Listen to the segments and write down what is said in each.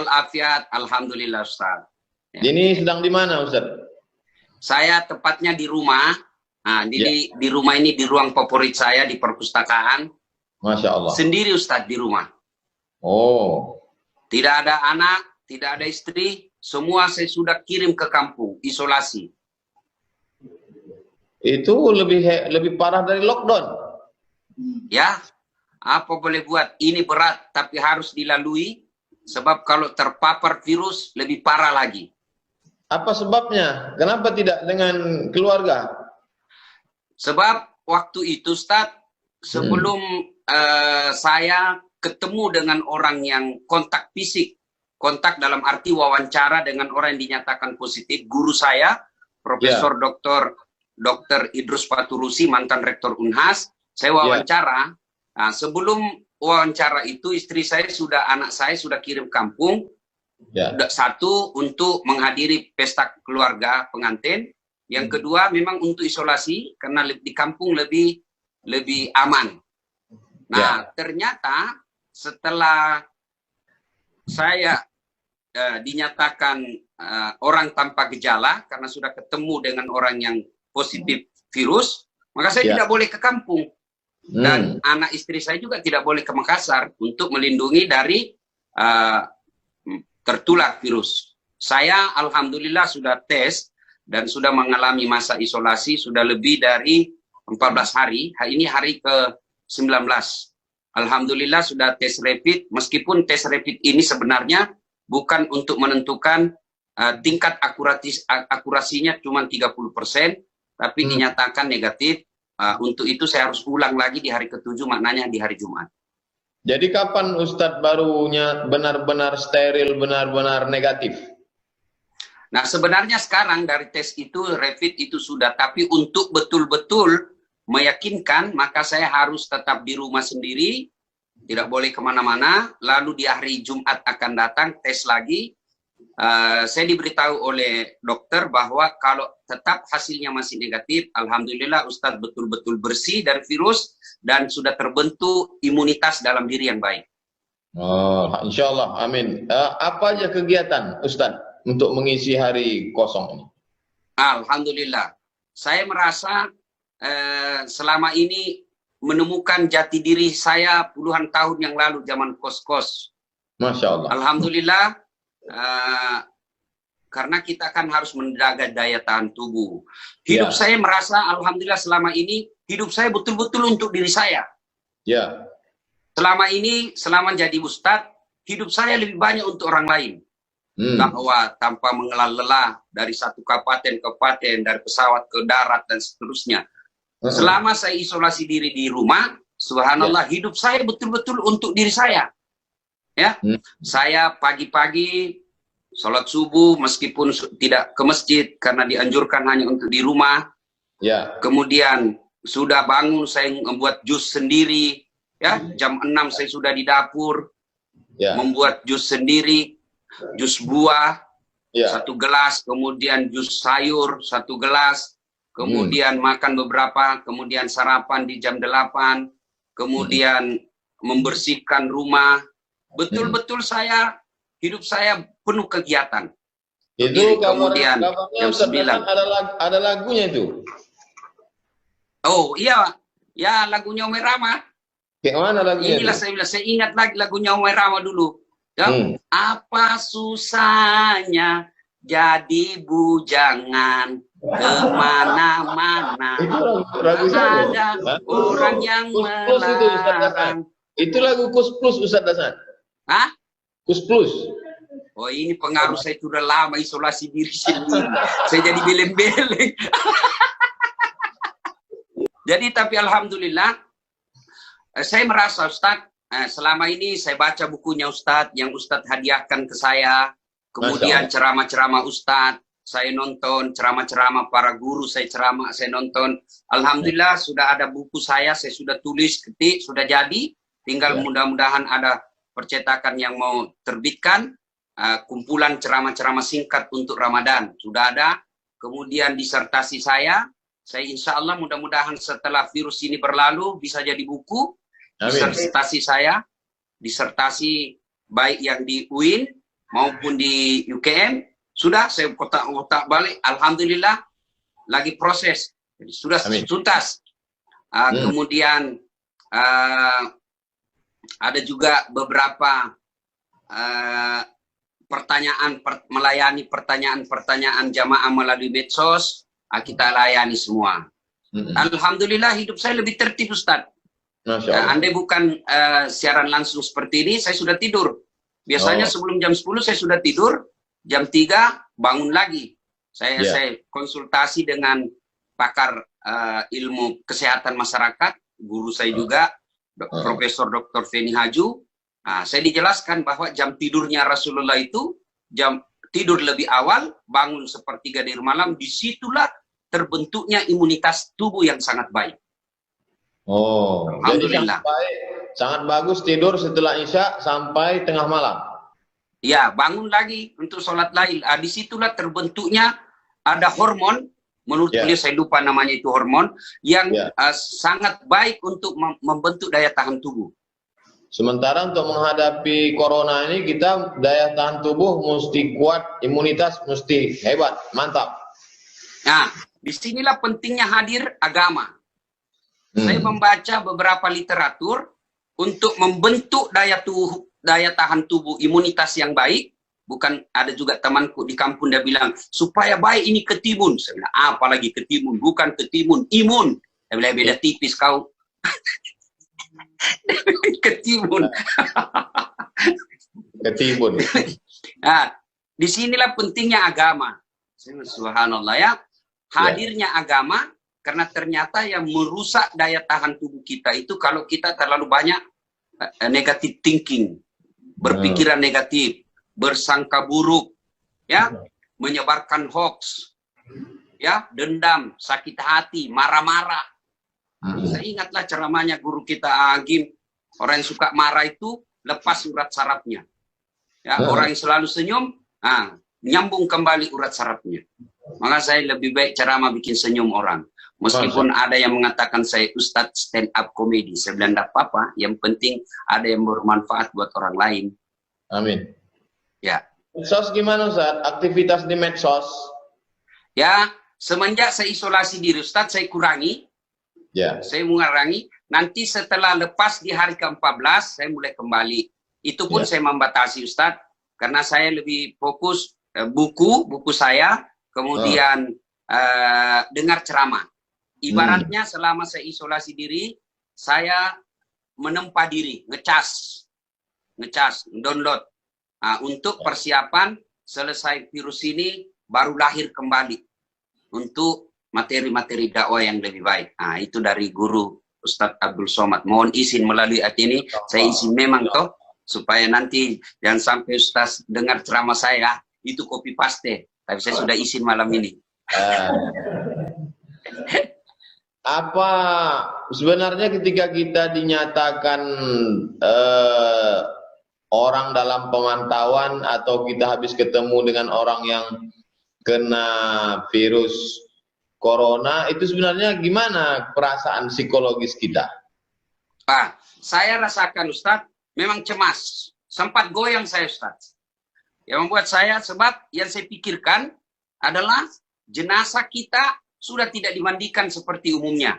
walafiat, alhamdulillah Ustaz. Ya. Ini sedang di mana Ustaz? Saya tepatnya di rumah. Nah, jadi di rumah ini di ruang favorit saya di perpustakaan. Masya Allah. Sendiri Ustaz di rumah. Oh. Tidak ada anak, tidak ada istri, semua saya sudah kirim ke kampung, isolasi. Itu lebih parah dari lockdown. Ya, apa boleh buat? Ini berat, tapi harus dilalui. Sebab kalau terpapar virus, lebih parah lagi. Apa sebabnya? Kenapa tidak dengan keluarga? Sebab waktu itu, Ustaz, sebelum saya ketemu dengan orang yang kontak fisik, kontak dalam arti wawancara dengan orang yang dinyatakan positif, guru saya, Profesor Dr. Idrus Paturusi, mantan Rektor Unhas, saya wawancara. Nah, sebelum wawancara itu, anak saya sudah kirim kampung. Satu, untuk menghadiri pesta keluarga pengantin. Yang kedua, memang untuk isolasi, karena di kampung lebih aman. Nah, ternyata setelah saya dinyatakan orang tanpa gejala, karena sudah ketemu dengan orang yang positif virus, maka saya tidak boleh ke kampung. Dan anak istri saya juga tidak boleh ke Makassar untuk melindungi dari tertular virus. Saya alhamdulillah sudah tes dan sudah mengalami masa isolasi sudah lebih dari 14 hari. Ini hari ke-19. Alhamdulillah sudah tes rapid, meskipun tes rapid ini sebenarnya bukan untuk menentukan tingkat akurasinya cuma 30%, tapi dinyatakan negatif. Untuk itu saya harus ulang lagi di hari ke-7, maknanya di hari Jumat. Jadi kapan Ustadz barunya benar-benar steril, benar-benar negatif? Nah, sebenarnya sekarang dari tes itu, rapid itu sudah, tapi untuk betul-betul meyakinkan, maka saya harus tetap di rumah sendiri, tidak boleh kemana-mana, lalu di hari Jumat akan datang, tes lagi. Saya diberitahu oleh dokter bahwa kalau tetap hasilnya masih negatif, alhamdulillah Ustadz betul-betul bersih dari virus dan sudah terbentuk imunitas dalam diri yang baik. Oh, insya Allah, amin. Apa aja kegiatan Ustadz untuk mengisi hari kosong ini? Alhamdulillah, saya merasa selama ini menemukan jati diri saya puluhan tahun yang lalu zaman kos-kos. Masya Allah. Alhamdulillah. Karena kita kan harus menjaga daya tahan tubuh. Hidup saya merasa alhamdulillah selama ini hidup saya betul-betul untuk diri saya. Selama ini, selama jadi ustadz, hidup saya lebih banyak untuk orang lain. Dakwah tanpa mengenal lelah dari satu kabupaten ke kabupaten, dari pesawat ke darat dan seterusnya. Selama saya isolasi diri di rumah, subhanallah, hidup saya betul-betul untuk diri saya. Saya pagi-pagi sholat subuh meskipun tidak ke masjid karena dianjurkan hanya untuk di rumah. Kemudian sudah bangun saya membuat jus sendiri. Jam 6 saya sudah di dapur membuat jus sendiri, jus buah 1 gelas, kemudian jus sayur 1 gelas, kemudian makan beberapa, kemudian sarapan di jam 8, kemudian membersihkan rumah. Betul-betul hidup saya penuh kegiatan. Itu kemudian jam 9 ada lagunya itu. Oh iya, ya lagunya Omar Rama. Kayak mana lagunya? Inilah saya ingat lagi lagunya Omar Rama dulu. Apa susahnya jadi bujangan kemana-mana, ada orang yang melarang. Itu lagu Kus Plus Ustadz Hasan. Hah? Kus Plus. Oh, ini pengaruh saya sudah lama isolasi diri sendiri. Saya jadi beleng-beleng. Jadi tapi alhamdulillah saya merasa Ustadz, selama ini saya baca bukunya Ustadz yang Ustadz hadiahkan ke saya. Kemudian ceramah-ceramah Ustadz, saya nonton ceramah-ceramah para guru, saya ceramah, saya nonton. Alhamdulillah sudah ada buku saya sudah tulis, ketik, sudah jadi. Tinggal mudah-mudahan ada percetakan yang mau terbitkan, kumpulan ceramah-ceramah singkat untuk Ramadan. Sudah ada. Kemudian disertasi saya insya Allah mudah-mudahan setelah virus ini berlalu bisa jadi buku. Disertasi saya, disertasi baik yang di UIN maupun di UKM, sudah saya kotak-kotak balik, alhamdulillah lagi proses. Jadi sudah tuntas. Kemudian ada juga beberapa melayani pertanyaan jamaah melalui medsos, kita layani semua. Alhamdulillah hidup saya lebih tertib, Ustaz. Andai bukan siaran langsung seperti ini, saya sudah tidur. Biasanya sebelum jam 10 saya sudah tidur, jam 3 bangun lagi. Saya konsultasi dengan pakar ilmu kesehatan masyarakat, guru saya juga, Profesor Dr. Feni Haju. Saya dijelaskan bahwa jam tidurnya Rasulullah itu jam tidur lebih awal, bangun sepertiga dari malam, disitulah terbentuknya imunitas tubuh yang sangat baik. Jadi sangat bagus tidur setelah Isya sampai tengah malam. Ya, bangun lagi untuk sholat lail. Disitulah terbentuknya ada hormon, menurut beliau saya lupa namanya itu hormon, yang sangat baik untuk membentuk daya tahan tubuh. Sementara untuk menghadapi corona ini kita daya tahan tubuh mesti kuat, imunitas mesti hebat, mantap. Nah, disinilah pentingnya hadir agama. Saya membaca beberapa literatur untuk membentuk daya tahan tubuh, imunitas yang baik. Bukan, ada juga temanku di kampung dia bilang, supaya baik ini ketimun. Saya bilang, apalagi ketimun? Bukan ketimun, imun. Saya bilang, beda tipis kau. Ketimun. Ketimun. Nah, disinilah pentingnya agama. Subhanallah ya. Hadirnya agama, karena ternyata yang merusak daya tahan tubuh kita itu kalau kita terlalu banyak negative thinking, berpikiran negatif, bersangka buruk, ya, menyebarkan hoax, ya, dendam, sakit hati, marah-marah. Saya ingatlah ceramahnya guru kita Agim, orang yang suka marah itu lepas urat sarafnya. Ya, orang yang selalu senyum, nyambung kembali urat sarafnya. Maka saya lebih baik ceramah bikin senyum orang. Meskipun ada yang mengatakan saya Ustadz stand up comedy, saya bilang tidak apa-apa. Yang penting ada yang bermanfaat buat orang lain. Amin. Ya. Medsos gimana Ustadz? Aktivitas di medsos? Ya, semenjak saya isolasi diri Ustadz, saya kurangi. Ya. Saya mengurangi. Nanti setelah lepas di hari ke-14, saya mulai kembali. Itu pun saya membatasi Ustadz, karena saya lebih fokus buku saya, kemudian dengar ceramah. Ibaratnya selama saya isolasi diri, saya menempa diri, ngecas, download. Untuk persiapan selesai virus ini, baru lahir kembali untuk materi-materi dakwah yang lebih baik. Itu dari guru Ustadz Abdul Somad. Mohon izin melalui hati ini, saya izin memang toh, supaya nanti jangan sampai Ustadz dengar ceramah saya, itu copy paste. Tapi saya sudah izin malam ini. Apa sebenarnya ketika kita dinyatakan orang dalam pemantauan atau kita habis ketemu dengan orang yang kena virus corona, itu sebenarnya gimana perasaan psikologis kita? Saya rasakan Ustadz memang cemas, sempat goyang saya Ustadz. Yang membuat saya, sebab yang saya pikirkan adalah jenazah kita sudah tidak dimandikan seperti umumnya.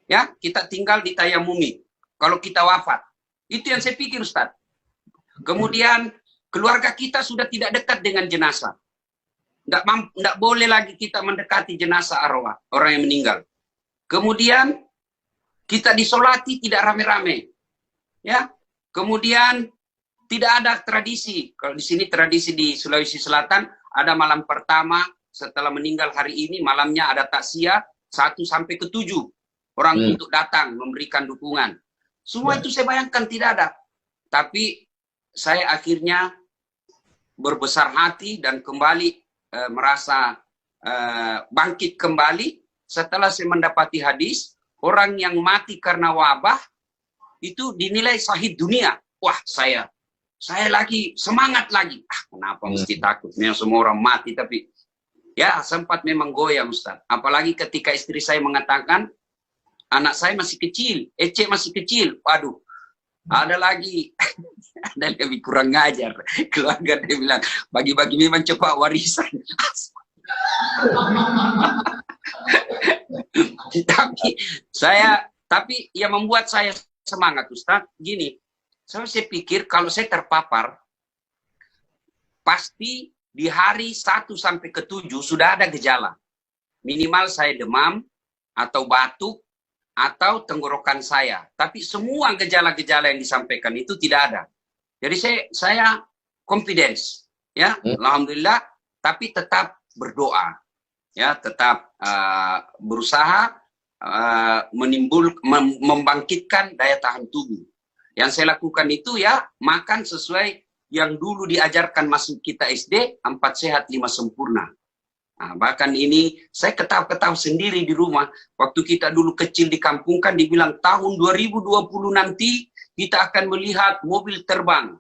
Ya, kita tinggal di tayamumi kalau kita wafat. Itu yang saya pikir Ustadz. Kemudian keluarga kita sudah tidak dekat dengan jenazah. Tidak boleh lagi kita mendekati jenazah arwah orang yang meninggal. Kemudian kita disolati tidak rame-rame. Ya. Kemudian tidak ada tradisi. Kalau di sini tradisi di Sulawesi Selatan ada malam pertama setelah meninggal hari ini, malamnya ada takziah 1 sampai ke 7 orang untuk datang memberikan dukungan. Semua itu saya bayangkan tidak ada. Tapi saya akhirnya berbesar hati dan kembali merasa bangkit kembali setelah saya mendapati hadis orang yang mati karena wabah itu dinilai syahid dunia. Wah, saya lagi semangat lagi. Kenapa mesti takut? Memang semua orang mati, tapi ya sempat memang goyang Ustaz. Apalagi ketika istri saya mengatakan anak saya masih kecil, Ece masih kecil. Waduh, Ada lagi, ada lebih kurang ngajar. Keluarga dia bilang, bagi-bagi memang cepat warisan. Tapi yang membuat saya semangat, Ustaz, gini, saya pikir kalau saya terpapar, pasti di hari 1 sampai ke 7 sudah ada gejala. Minimal saya demam, atau batuk, atau tenggorokan saya. Tapi semua gejala-gejala yang disampaikan itu tidak ada. Jadi saya confidence, ya, alhamdulillah. Tapi tetap berdoa, ya, tetap berusaha membangkitkan daya tahan tubuh. Yang saya lakukan itu ya makan sesuai yang dulu diajarkan masuk kita SD, 4 sehat 5 sempurna. Nah, bahkan ini saya ketawa-ketawa sendiri di rumah. Waktu kita dulu kecil di kampung kan dibilang tahun 2020 nanti kita akan melihat mobil terbang.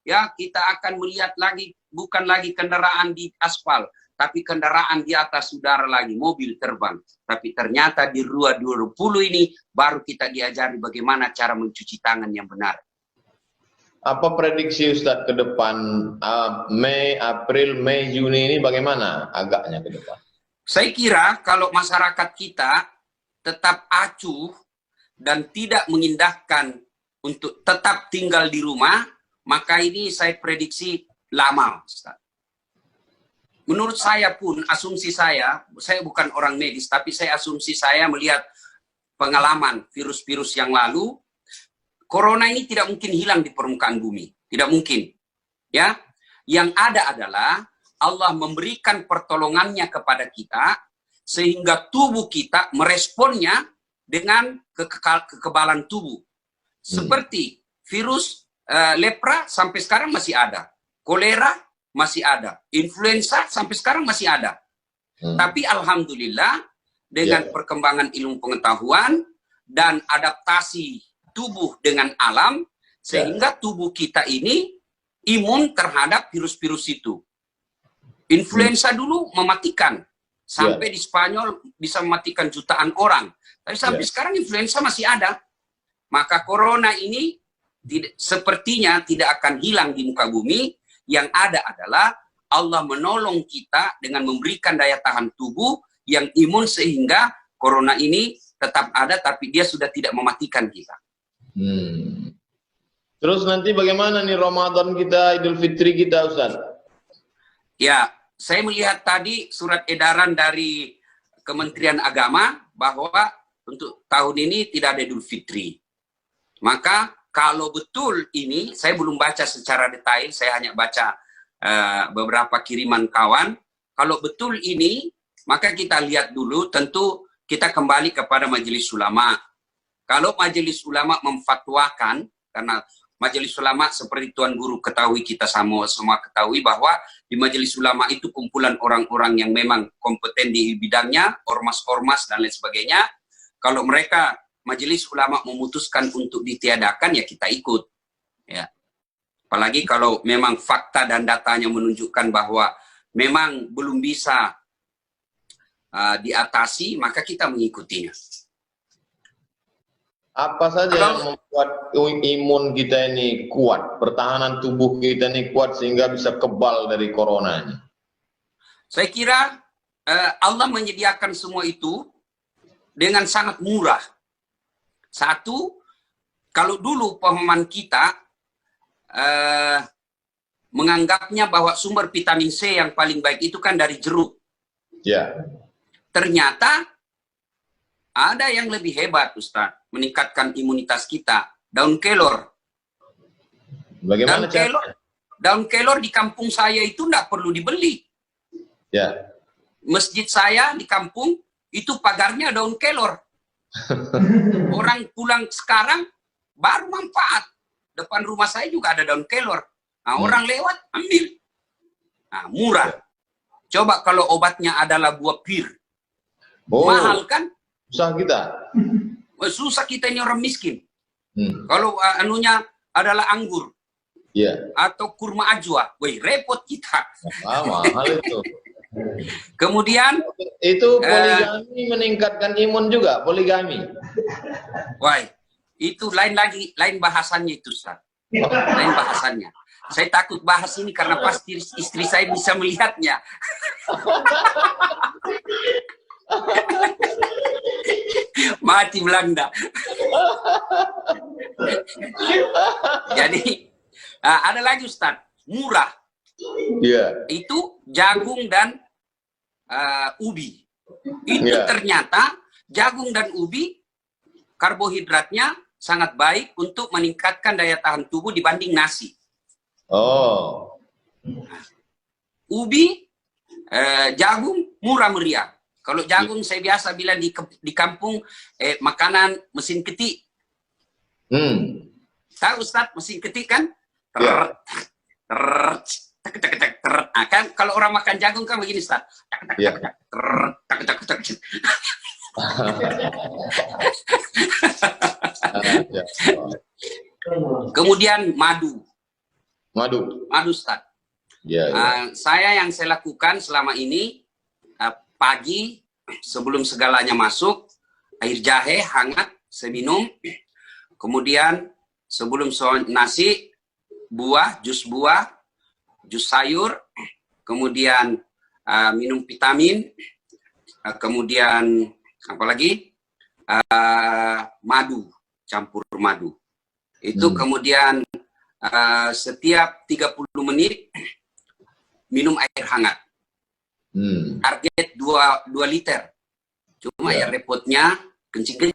Ya, kita akan melihat lagi bukan lagi kendaraan di aspal, tapi kendaraan di atas udara lagi, mobil terbang. Tapi ternyata di 2020 ini baru kita diajari bagaimana cara mencuci tangan yang benar. Apa prediksi Ustadz ke depan, Mei, April, Mei, Juni ini bagaimana agaknya ke depan? Saya kira kalau masyarakat kita tetap acuh dan tidak mengindahkan untuk tetap tinggal di rumah, maka ini saya prediksi lama, Ustaz. Menurut saya pun, asumsi saya bukan orang medis, tapi saya asumsi saya melihat pengalaman virus-virus yang lalu, Corona ini tidak mungkin hilang di permukaan bumi. Tidak mungkin. Ya, yang ada adalah Allah memberikan pertolongannya kepada kita, sehingga tubuh kita meresponnya dengan kekebalan tubuh. Seperti virus lepra sampai sekarang masih ada. Kolera masih ada. Influenza sampai sekarang masih ada. Tapi alhamdulillah, dengan perkembangan ilmu pengetahuan dan adaptasi tubuh dengan alam, sehingga tubuh kita ini imun terhadap virus-virus itu. Influenza dulu mematikan, sampai di Spanyol bisa mematikan jutaan orang. Tapi sampai sekarang influenza masih ada. Maka corona ini sepertinya tidak akan hilang di muka bumi. Yang ada adalah Allah menolong kita dengan memberikan daya tahan tubuh yang imun, sehingga corona ini tetap ada, tapi dia sudah tidak mematikan kita. Terus nanti bagaimana nih Ramadan kita, Idul Fitri kita, Ustaz? Ya, saya melihat tadi surat edaran dari Kementerian Agama bahwa untuk tahun ini tidak ada Idul Fitri. Maka kalau betul ini, saya belum baca secara detail, saya hanya baca beberapa kiriman kawan. Kalau betul ini, maka kita lihat dulu, tentu kita kembali kepada Majelis Ulama. Kalau Majelis Ulama memfatwakan, karena Majelis Ulama seperti Tuan Guru ketahui, kita semua ketahui bahwa di Majelis Ulama itu kumpulan orang-orang yang memang kompeten di bidangnya, ormas-ormas dan lain sebagainya. Kalau mereka Majelis Ulama memutuskan untuk ditiadakan, ya kita ikut. Ya. Apalagi kalau memang fakta dan datanya menunjukkan bahwa memang belum bisa diatasi, maka kita mengikutinya. Apa saja yang membuat imun kita ini kuat, pertahanan tubuh kita ini kuat sehingga bisa kebal dari corona ini? Saya kira Allah menyediakan semua itu dengan sangat murah. Satu, kalau dulu pemahaman kita menganggapnya bahwa sumber vitamin C yang paling baik itu kan dari jeruk. Ya. Ternyata ada yang lebih hebat, Ustaz, meningkatkan imunitas kita. Daun kelor. Bagaimana daun kelor di kampung saya itu tidak perlu dibeli. Ya. Masjid saya di kampung itu pagarnya daun kelor. Orang pulang sekarang baru manfaat. Depan rumah saya juga ada daun kelor. Nah, orang lewat ambil. Nah, murah. Coba kalau obatnya adalah buah pir. Mahal kan? Susah kita. Susah kita ini orang miskin. Kalau anunya adalah anggur. Atau kurma ajwa. Wih, repot kita. Mahal itu. Kemudian itu poligami meningkatkan imun juga, poligami. Wah, Itu lain lagi, lain bahasannya itu, Ustaz. Lain bahasannya. Saya takut bahas ini karena pasti istri saya bisa melihatnya. Mati Belanda. Jadi ada lagi Ustaz, murah. Iya. Itu jagung dan ubi. Itu ternyata jagung dan ubi karbohidratnya sangat baik untuk meningkatkan daya tahan tubuh dibanding nasi. Oh. Ubi, jagung murah meriah. Kalau jagung saya biasa bilang di kampung makanan mesin ketik. Tahu Ustaz mesin ketik kan? Kan kalau orang makan jagung kan begini Ustaz. Kemudian madu. Madu Ustaz. Saya yang saya lakukan selama ini pagi sebelum segalanya masuk, air jahe hangat saya minum. Kemudian sebelum nasi, jus buah, jus sayur, kemudian minum vitamin, kemudian apa lagi? Madu, campur madu. Itu kemudian setiap 30 menit minum air hangat. Target 2 liter. Cuma ya repotnya kencing-kencing.